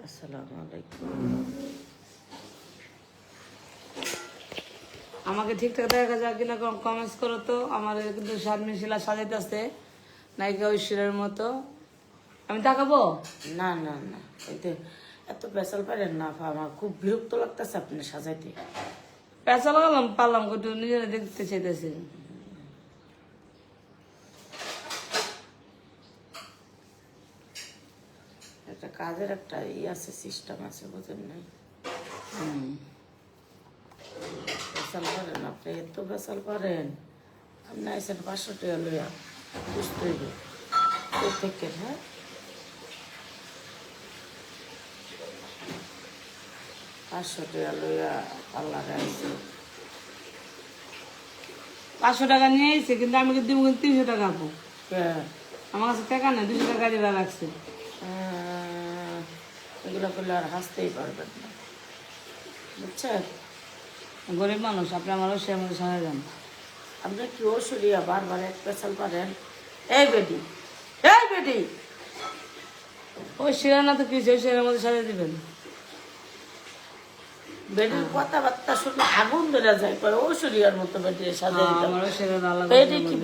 আসসালামু আলাইকুম। আমাকে ঠিকঠাক দেখা যায় কিনা কমেন্টস করো তো। আমার কিন্তু শারমিশিলা সাজাইতেছে নায়িকা ঐশ্বরের মতো। আমি তাকাবো? না না না, এতে এত পেশাল পারেন না আপা, আমার খুব বিরক্ত লাগতেছে আপনি সাজাইতে। পেঁচা লাগালাম পারলাম একটু নিজেরা দেখতে চাইতেছি। একটা কাজের একটা আছে, সিস্টেম আছে, বুঝেন নাই? পেশাল পারেন আপনি, এত পেশাল পারেন। আপনি আইসেন 500 টাকা লইয়া, বুঝতে হইবে থেকে। হ্যাঁ, 500 টাকা লইয়া পার্লারে আইসে। 500 টাকা নিয়ে এসেছে, কিন্তু আমি কিন্তু 300 টাকা পাবো। আমার কাছে টাকা নেই, 200 টাকা গাড়ি ভাড়া রাখছে। এগুলো করলে আর হাসতেই পারবেন না, বুঝছেন? গরিব মানুষ, আপনি আমার ঐশ্বরের মধ্যে সাজা যান। আপনি কি ঐশ্বরিয়া বারবার এক পেশাল পারেন? এই বেটি, এই বেটি, ঐশ্বরের না তো কিছু, ঐশ্বরের মধ্যে সাজা দিবেন। বেটির কথাবার্তা শুনে আগুন ধরে যায়, কয় ঐশ্বরিয়ার মতো বেটি সাজা দিতে। আমার ঐশ্বরের আলাদা।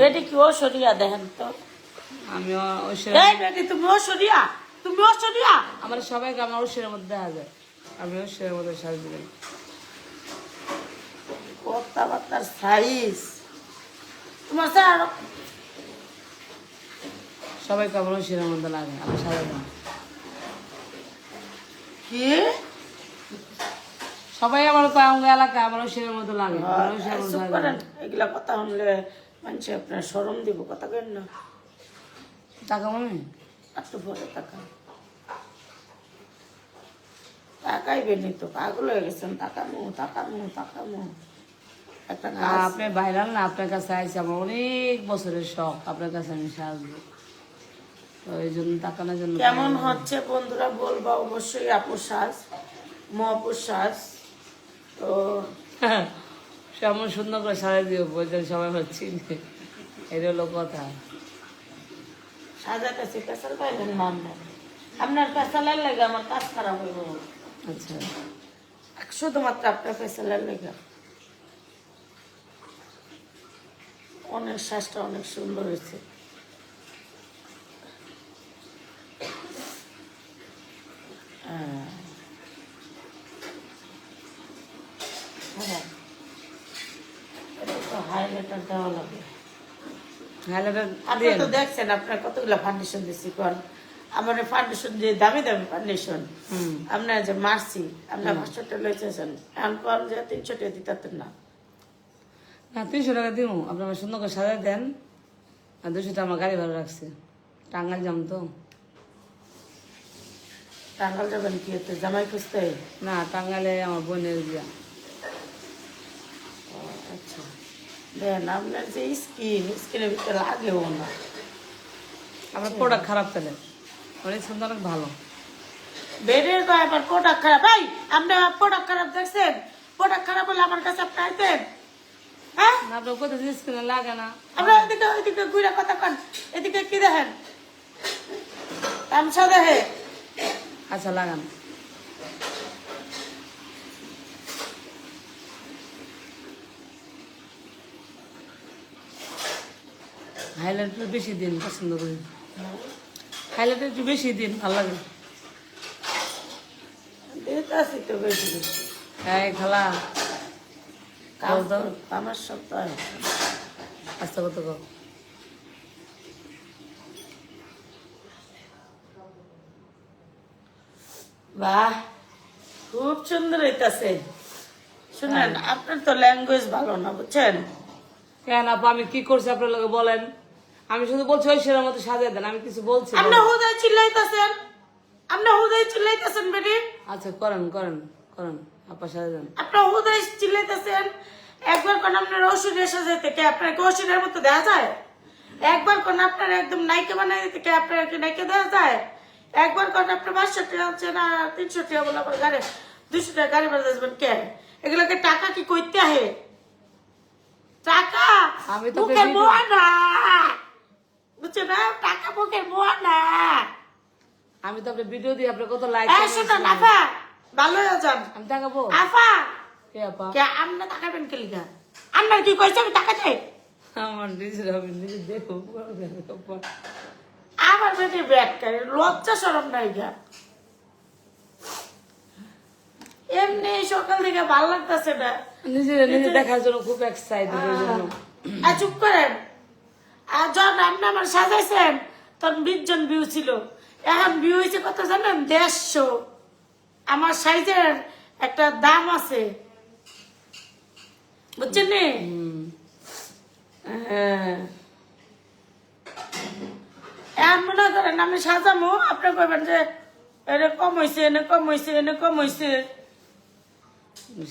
বেটি কি ঐশ্বরিয়া? দেখেন তো, আমি ঐশ্বর, এই বেটি তুমি ঐশ্বরিয়া, তুমি ঐশ্বরিয়া। আমার সবাইকে আমার ঐশ্বরের মধ্যে দেখা যায়। আমি ঐশ্বরের মধ্যে সাজা দিবেন। কথাবার্তার সাইজ তোমার স্যার। সবাইকে আমার ঐশ্বরের মধ্যে লাগে, আমি সাজা দেন। কি সবাই আমার আমার এলাকায় আমার ঐশ্বরের মধ্যে লাগে, আমার ঐশ্বরের মধ্যে চুপ লাগে। করেন, এগুলা কথা শুনলে মানুষ আপনার শরম দিব, কথা কেন না? টাকা মনে একটু পরে তাকান, তাকাইবেনি তো, পাগল হয়ে গেছেন। তাকামো তাকামো তাকামো, একটা কাজ। আপনি ভাইরাল না, আপনার কাছে আইসি, আমার অনেক বছরের শখ আপনার কাছে আমি সাজবো, তো এই জন্য তাকানোর জন্য। কেমন হচ্ছে বন্ধুরা বলবা অবশ্যই। আপুর সাজ, মপুর সাজ তো সেমন সুন্দর করে সাজা দিও, বলছেন সবাই হচ্ছি। এটা হলো কথা। সাজাতেছি, পেশাল পাইলেন না আপনার? আপনার পেশালের লেগে আমার কাজ খারাপ হইব। আচ্ছা, শুধুমাত্র আপনার পেশালের লেগে। অনেক শ্বাসটা অনেক সুন্দর হয়েছে। এটা তো হাইলাইটার দেওয়া লাগে। আপনি তো দেখছেন আপনার কতগুলো ফাউন্ডেশন দিচ্ছি। কোন আমার ফাউন্ডেশন দিয়ে দামি দামি ফাউন্ডেশন আপনার যে মারছি, আপনার 500 টাকা লইতেছেন, এখন কোন যে 300 টাকা দিতেন না। না, 300 টাকা দিব, আপনি আমার সুন্দর করে সাজা দেন। আর 200 টাকা আমার গাড়ি ভাড়া রাখছে, টাঙ্গাইল যাম তো। টাঙ্গাল যাবেন কি হতে? জামাই খুঁজতে? না, টাঙ্গাইলে আমার বোনের বিয়া। আচ্ছা, দেন আপনার যে স্কিনের ভিতরে লাগেও না। আমার প্রোডাক্ট খারাপ পেলে, অনেক সুন্দর, অনেক ভালো। বেডের গায়ে আবার প্রোডাক্ট খারাপ? ভাই আপনার প্রোডাক্ট খারাপ দেখছেন? প্রোডাক্ট খারাপ হলে আমার কাছে আপনি আইতেন? হ্যাঁ, না, আপনার কোথাও স্কিনে লাগে না। আমরা ওইদিকে ঘুরে কথা কন, এদিকে কি দেখেন? তামসা দেখে। আচ্ছা, লাগান। হাইলাইটার বেশি দিন পছন্দ করি, হাইলাইটার একটু বেশি দিন ভালো লাগে। দিতেছি তো বেশি বেশি। হ্যাঁ খালা, কাজ তো আমার সপ্তাহে। আস্তে কত কর। বাহ, খুব সুন্দর হইতাছে। শুনেন, আপনার তো ল্যাঙ্গুয়েজ ভালো না, বুঝছেন? কেন আপা, আমি কি করছি আপনার লোকে বলেন? আমি শুধু বলছি ওই সেরার মতো সাজিয়ে দেন, আমি কিছু বলছি না। আপনি হুদাই চিল্লাইতেছেন, আপনি হুদাই চিল্লাইতেছেন বেটি। আচ্ছা, করেন করেন করেন, আপা সাজিয়ে দেন। আপনি হুদাই চিল্লাইতেছেন। একবার কোন আপনার ঐশ্বরিয়া সাজাইতে কে আপনার কি ঐশ্বরিয়ার মতো দেওয়া যায়? একবার কোন আপনার একদম নায়িকা বানাই দিতে কে আপনার কি নায়িকা দেওয়া যায়? একবার কোন আপনার 500 টাকা হচ্ছে না 300 টাকা বলে আপনার গাড়ি 200 টাকা গাড়ি ভাড়া দেবেন কে? এগুলোকে টাকা কি কইতে আহে? টাকা আমি তো মুখের মোয়া না, বুঝছো না? টাকা মুখের মোয়া না। আমি তো আপনার ভিডিও দিই, আপনার কত লাইক। এই শুনুন আফা, ভালো হয়ে যান। আমি তাকাবো? আফা কে আপা? কে আপনি তাকাবেন কে লিগা? আপনার কি কইছে আমি তাকাতে? আমার নিজের হবে, নিজে দেখো। আমার বেটি ব্যাট করে, লজ্জা শরম নাই গা। এমনি সকাল থেকে ভালো লাগতেছে না। নিজে দেখার জন্য খুব এক্সাইটেড এই জন্য। চুপ করেন। আর যখন আপনি আমার সাজাইছেন তখন 20 জন ভিউ ছিল, এখন ভিউ হয়েছে কত জানেন? 150। আমার সাইজের একটা দাম আছে, বুঝছেন নি? হ্যাঁ। এখন মনে করেন আমি সাজামো, আপনি কইবেন যে এটা কম হয়েছে, এনে কম হয়েছে, এনে কম হয়েছে।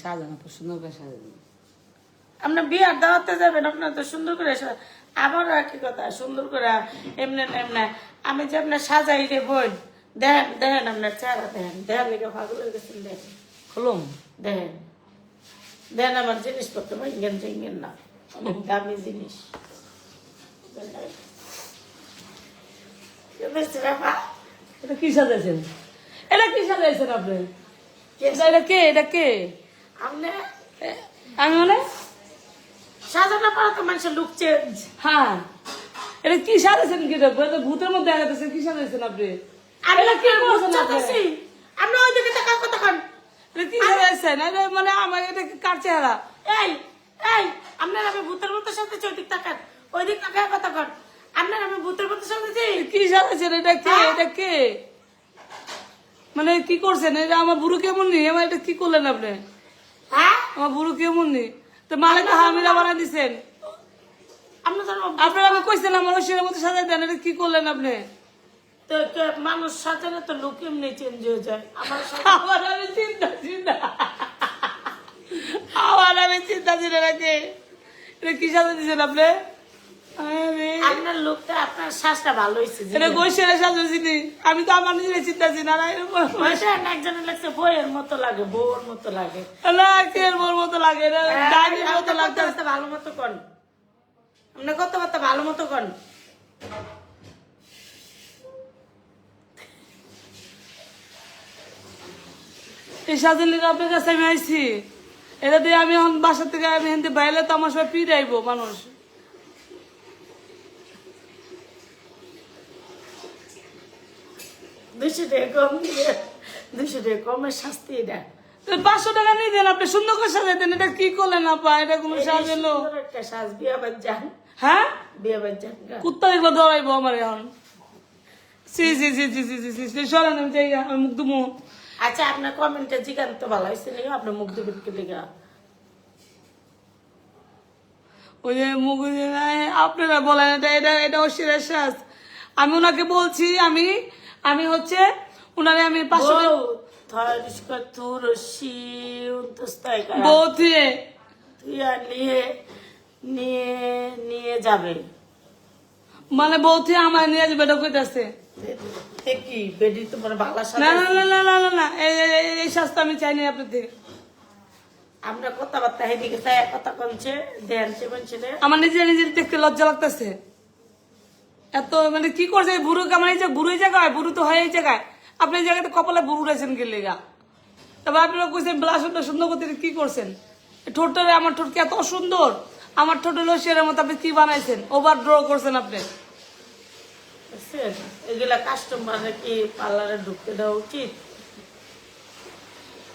সাজানো তো সুন্দর করে সাজানো। আপনার বিয়ার দাওয়াতে যাবেন, আপনার তো সুন্দর করে আমারও একই কথা, সুন্দর করে এমনি এমনি আমি যে আপনার সাজাই রে বোন, দেখেন দেখেন আপনার চেহারা দেখেন, দেখেন লিখে পাগল হয়ে গেছেন, দেখেন খুলুম দেখেন দেখেন আমার জিনিসপত্র ভাঙ্গেন জিঙ্গেন না, অনেক দামি জিনিস। এটা কি সাজাইছেন? এটা কি সাজাইছেন আপনি? এটা কে? এটা কে? আপনি আমি মানে সাজানো পরে তো মানুষের লুক চেঞ্জ। হ্যাঁ, এটা কি সাজাইছেন? কি ভূতের মধ্যে দেখা যাচ্ছে। কি সাজাইছেন আপনি? আমি এটা কি করছেন আপনি? করতেছি, আপনি ওই দিকে টাকা কতক্ষণ? এটা কি সাজাইছেন? এটা মানে আমার এটা কার চেহারা? এই এই আপনার আমি ভূতের মতো সাথে ওই দিক তাকান, ওই দিক তাকায় কতক্ষণ? আপনার আমি ভূতের মতো সাথেছি। কি সাজাইছেন? এটা কে? এটা কে? মানে কি করছেন? এটা আমার বুড়ো কেমন নি? আমার এটা কি করলেন আপনি? হ্যাঁ, আমার বুড়ো কেমন নি? তো মালিক হামিরা বানাই দিচ্ছেন। আপনি জানো আপনারা আমি কইছেন আমার ঐশ্বরের মতো সাজাই দেন, এটা কি করলেন আপনি? তো মানুষ সাজালে তো লোক এমনি চেঞ্জ হয়ে যায়। আমার আমার আমি চিন্তা আমার আমি চিন্তা ছিল নাকি? এটা কি সাজা দিচ্ছেন আপনি? আপনার লোকটা, আপনার শ্বাসটা ভালো হয়েছে। এটা গৈসেরা সাজাইছিনি, আমি তো আমার নিজের চিন্তা ছিল না। একজনের লাগছে বইয়ের মতো লাগে, বউর মতো লাগে, না কে মোর মতো লাগে, এটা ডাইনির মতো লাগতে। কথাবার্তা ভালো মতো কন, আপনার কথাবার্তা ভালো মতো কন। এই সাজের আপনার কাছে আমি আইছি, এটা দিয়ে আমি এখন বাসা থেকে আমি হিন্দি বাইরে তো আমার সবাই ফিরে আইবো মানুষ। 200 টাকা কম দিয়ে, 200 টাকা কমের শাস্তি এটা। 500 টাকা নিয়ে দেন, আপনি সুন্দর করে সাজাই দেন। এটা কি করলেন আপা? এটা কোনো সাজ এলো? সুন্দর একটা সাজ, বিয়া বাদ যান, হ্যাঁ, বিয়া বাদ যান গা। কুত্তা দেখলে দৌড়াইবো আমার এখন। সি সি সি সি সি সি সি সরেন, আমি যাই, আমি মুখ দুমু। আচ্ছা, আপনার কমেন্টে জিগান তো ভালো হয়েছে নি, আপনার মুখ দেবেন কে লিগা? ওই যে মুখ, আপনারা বলেন এটা এটা এটা ঐশ্বরের সাজ। আমি ওনাকে বলছি, আমি হচ্ছে উনারে আমি 500 বউ থরিস্কা তুরসি উন্তস্তাই করা বউ দিয়ে তুই আর নিয়ে নিয়ে নিয়ে যাবে। মানে বউ থেকে আমার নিয়ে যাবে, এটা কইতাছে। কি বেডি তোমার ভালো না সাথে না না না না না না, এই শাস্তি আমি চাই না আপনার থেকে। আমরা কথাবার্তা হেদিকে তাই কথা কনছে দেন সে বলছে আমার নিজের দেখতে লজ্জা লাগতেছে। এত মানে কি করছে বুড়ো? আমার এই যে বুড়ো জায়গায়, বুড়ো তো হয় এই জায়গায়, আপনি এই জায়গাতে কপালে বুড়ো রয়েছেন গেলে গা। তারপর আপনারা কইছেন ব্লাশটা সুন্দর করতে, কি করছেন? ঠোঁটটা, আমার ঠোঁট কি এত সুন্দর? আমার ঠোঁট হলো শেরের মতো, আপনি কি বানাইছেন? ওভার ড্র করছেন আপনি। এগুলা কাস্টমার কি পার্লারে ঢুকতে দেওয়া উচিত?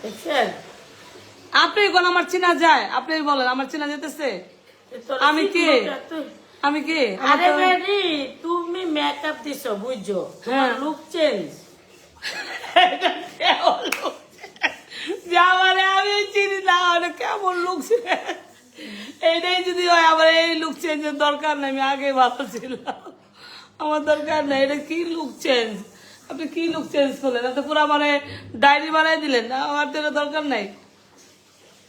দেখছেন, আপনি কোন আমার চেনা যায়? আপনি বলেন আমার চেনা যেতেছে? আমি কে? আমি কে? আরে বেডি, তুমি মেকআপ দিছো বুঝছো, তোমার লুক চেঞ্জ। মানে আমি চিনি না কেমন লুক। এইটাই যদি হয় আমার এই লুক চেঞ্জের দরকার নাই, আমি আগে ভালো ছিলাম, আমার দরকার নাই। এটা কি লুক চেঞ্জ? আপনি কি লুক চেঞ্জ করলেন? এত পুরো মানে ডায়েরি বানাই দিলেন, আমার তো এটা দরকার নাই।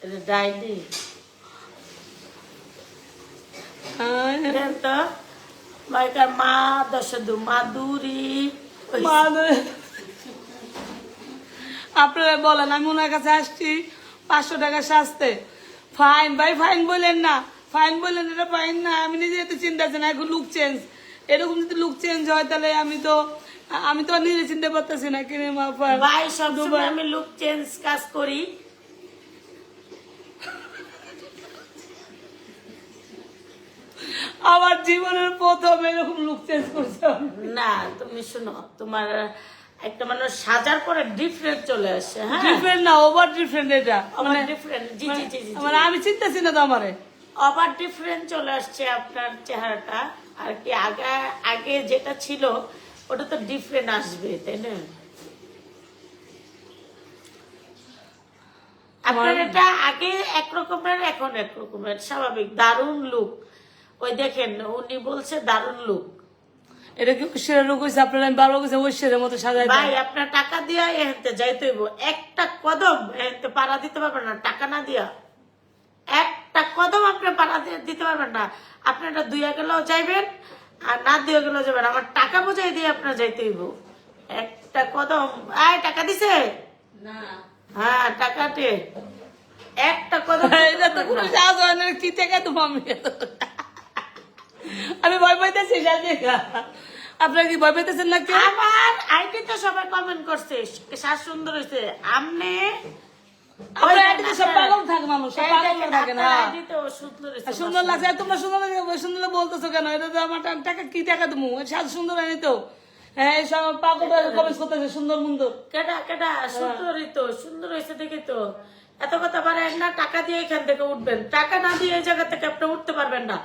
এটা ডায়েরি তো মাইকার মা দশদু মাদুরি। আপনারা বলেন, আমি ওনার কাছে আসছি 500 টাকা শাস্তে। ফাইন ভাই, ফাইন বললেন না, ফাইন বললেন, এটা ফাইন না। আমি নিজে এত চিন্তা আছে না, এখন লুক চেঞ্জ। এরকম যদি লুক চেঞ্জ হয় তাহলে আমি তো আমি তো আর নিজে চিনতে পারতেছি না কিনে মা ভাই সবসময় আমি লুক চেঞ্জ কাজ করি। আমার জীবনের প্রথম এরকম লুক চেঞ্জ করছে আমি। না তুমি শুনো, তোমার একটা মানুষ সাজার পরে ডিফারেন্ট চলে আসে। হ্যাঁ ডিফারেন্ট না, ওভার ডিফারেন্ট এটা। আমার ডিফারেন্ট, জি জি জি জি, মানে আমি চিনতেছি না তো আমারে। আবার ডিফারেন্ট চলে আসছে আপনার চেহারাটা। আর কি আগে আগে যেটা ছিল ওটা তো ডিফারেন্ট আসবে, তাই না? আপনার এটা আগে একরকমের, এখন একরকমের, স্বাভাবিক। দারুণ লুক। ওই দেখেন উনি বলছে দারুণ লুক। এটা কি ঐশ্বরের লুক হয়েছে? আপনার আমি বারবার বলছি ঐশ্বরের মতো সাজাই ভাই আপনার টাকা দিয়া এহেনতে যাইতে হইব, একটা কদম এহেনতে পাড়া দিতে পারবেন না টাকা না দিয়া। একটা কদম আপনি পাড়া দিতে পারবেন না। আপনারা দুইয়া গেলেও যাইবেন আর না দিয়ে গেলেও যাবেন। আমার টাকা বোঝাই দিয়ে আপনার যাইতে হইব। একটা কদম আয় টাকা দিছে না। হ্যাঁ টাকাতে একটা কদম এটা তো কোনো সাজ হয় না, কি থেকে তো আমি ভয় পাইতেছি। আপনারা কি ভয় পাইতেছেন নাকি? আমার আইডি তো সবাই কমেন্ট করছে শ্বাস সুন্দর হয়েছে। আমনে আপনার আইডিতে সব পাগল থাকে, মানুষ সব পাগল থাকে না। সুন্দর লাগছে। আর তোমরা সুন্দর সুন্দর বলতেছো কেন? এটা তো আমার টাকা, কি টাকা দেবো? সাজ সুন্দর হয়নি তো। হ্যাঁ সব পাগল কমেন্ট করতেছে সুন্দর মুন্দর। কেডা কেডা সুন্দরই তো, সুন্দর হয়েছে দেখে তো এত কথা পারেন না। টাকা দিয়ে এখান থেকে উঠবেন, টাকা না দিয়ে এই জায়গা থেকে আপনি উঠতে পারবেন না।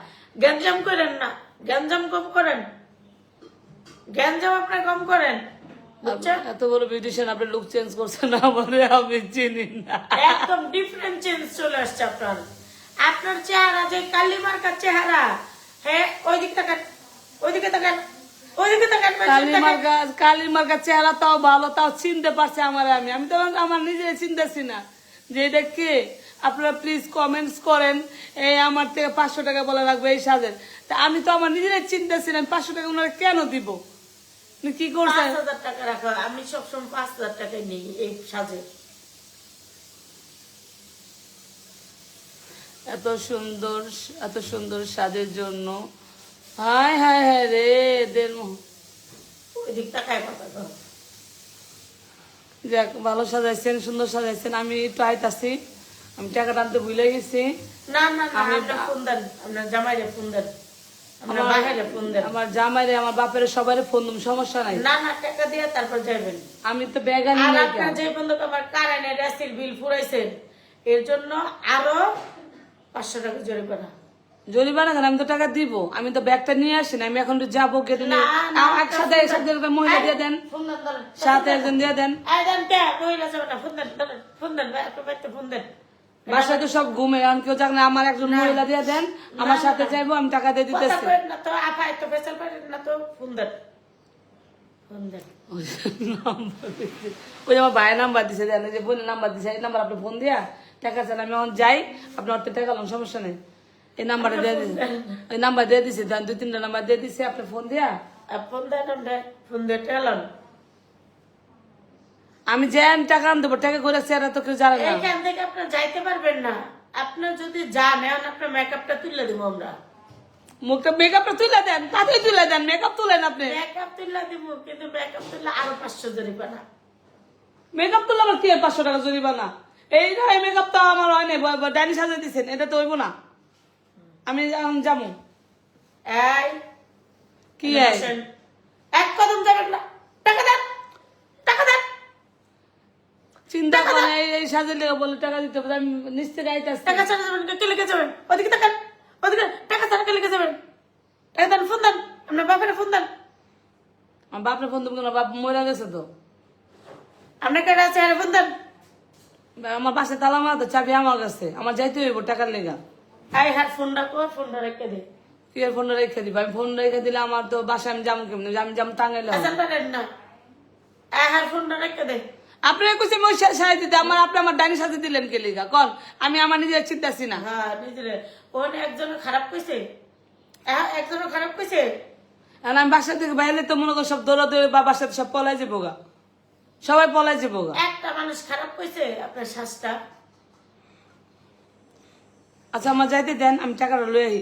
গ্যাঞ্জাম করেন না, গ্যাঞ্জাম কম করেন, গ্যাঞ্জাম আপনার কম করেন, বুঝছেন? এত বড় বিউটিশিয়ান আপনি লুক চেঞ্জ করছেন না, আমারে আমি চিনি না। একদম ডিফারেন্ট চেঞ্জ চলে আসছে আপনার। আপনার চেহারা যে কালি মার্কার চেহারা, হ্যাঁ ওই দিক তাকান, ওইদিকে তাকান, ওইদিকে তাকান। কালির মার্কার চেহারা তাও ভালো, তাও চিনতে পারছে আমার। আমি তো আমার নিজের চিনতেছি না যে এটা কে। আপনারা প্লিজ কমেন্টস করেন। এই আমার থেকে 500 টাকা বলে রাখবে এই সাজের। তা আমি তো আমার নিজেরাই চিনতেছি না 500 টাকা ওনারা কেন দিব, কি করছে? 5000 টাকা রাখা, আমি সবসময় 5000 টাকা নিই এই সাজে। এত সুন্দর সাজের জন্য হায় হায় হায় রে দেড় ওই দিক তাকায় কথা তো। যাক ভালো সাজাইছেন, সুন্দর সাজাইছেন। আমি একটু আইতাছি, আমি টাকা টানতে ভুলে গেছি। না না না, আপনি ফোন দেন, আপনার জামাইরে ফোন দেন, আপনার বাহিরে ফোন দেন। আমার জামাইরে, আমার বাপের সবারই ফোন দিম, সমস্যা নাই। না না, টাকা দিয়ে তারপর যাবেন। আমি তো বেগানি আর নাই। আপনার যে বন্ধু আমার কারেন্টের এসির বিল ফুরাইছেন, এর জন্য আরো 500 টাকা জরিমানা। জরিমানা কেন? আমি তো টাকা দিব। আমি তো ব্যাগটা নিয়ে আসি না, আমি এখন তো যাবো গেটে নিয়ে। একসাথে একসাথে মহিলা দিয়ে দেন, ফোন দেন, ধরেন। সাথে একজন দিয়ে দেন। এই দেন কে? মহিলা যাবে না, ফোন দেন, ধরেন, ফোন দেন, আপনার বাড়িতে ফোন দেন। বাসায় তো সব ঘুমে, এখন কেউ যাক না। আমার একজন মহিলা দিয়ে দেন, আমার সাথে যাইবো, আমি টাকা দিয়ে কথা দিতেছি। বলেন না তো, আপা এত বেচাল পারেন না তো, ফোন দেন, ফোন দেন। ওই আমার ভাইয়ের নাম্বার দিছে, দেন যে বোনের নাম্বার দিছে, এই নাম্বার আপনি ফোন দিয়া টাকা চান। আমি এখন যাই, আপনার অর্থে টাকা লোন, সমস্যা নেই। এই নাম্বারটা দিয়ে দিছে, ওই নাম্বার দিয়ে দিছে, 2-3টা নাম্বার দিয়ে দিছে, আপনি ফোন দিয়া। ফোন দেন, ফোন দিয়ে টেলাম। আমি যেন টাকা আন দেবো, টাকা করে চেয়ারা তো কেউ জানে না। এইখান থেকে আপনার যাইতে পারবেন না। আপনার যদি যান, এখন আপনার মেকআপটা তুলে দিব আমরা। মুখটা মেকআপটা তুলে দেন, তাতেই তুলে দেন, মেকআপ তুলেন আপনি। মেকআপ তুলে দিব, কিন্তু মেকআপ তুললে আরো 500 জরিমানা। মেকআপ তুললে আমার কি 500 টাকা জরিমানা? এই মেকআপ তো আমার হয় নাই, ডাইনি সাজা দিচ্ছেন, এটা তো হইব না। আমি যাবো। এই কি আসেন। এক কদম যাবেন না, টাকা দেন, টাকা দেন। চিন্তা করে এই সাজের লেগে বলে টাকা দিতে হবে, আমি নিশ্চয় গাইতে আসছি। টাকা ছাড়া যাবেন, কে লিখে যাবেন? ওদিকে তাকান, ওদিকে টাকা ছাড়া কে লিখে যাবেন? টাকা দেন, ফোন দেন, আপনার বাপের ফোন দেন। আমার বাপরে ফোন দেবো কেন? বাপ মরে গেছে তো। আপনার কেটে আছে, আরে ফোন দেন। আমার বাসায় তালা মারা তো, চাবি আমার কাছে, আমার যাইতে হইব টাকার লেগা। আই হ্যাঁ, ফোন রাখো, ফোনটা রেখে দে। কি আর ফোনটা রেখে দিবা? আমি ফোন রেখে দিলে আমার তো বাসায় আমি যাবো কেমনি? আমি যাবো টাঙ্গাইলে। আচ্ছা পারেন না, আই হ্যাঁ, ফোনটা রেখে দে। আপনার কইছে মই সাহায্য দিতে, আপনি আমার ডাইনি সাথে দিলেন কে লিগা? কন আমি আমার নিজের চিন্তাছি না। হ্যাঁ নিজের ওখানে একজনের খারাপ কইছে, একজনের খারাপ কইছে। আর আমি বাসা থেকে বাইরে তো মনে করি সব দৌড়াদৌড়ি বা বাসাতে সব পলাই যাবো গা, সবাই পলাই যাবো গা। একটা মানুষ খারাপ কইছে আপনার শ্বাসটা। আচ্ছা আমার যাইতে দেন, আমি টাকাটা লই আহি।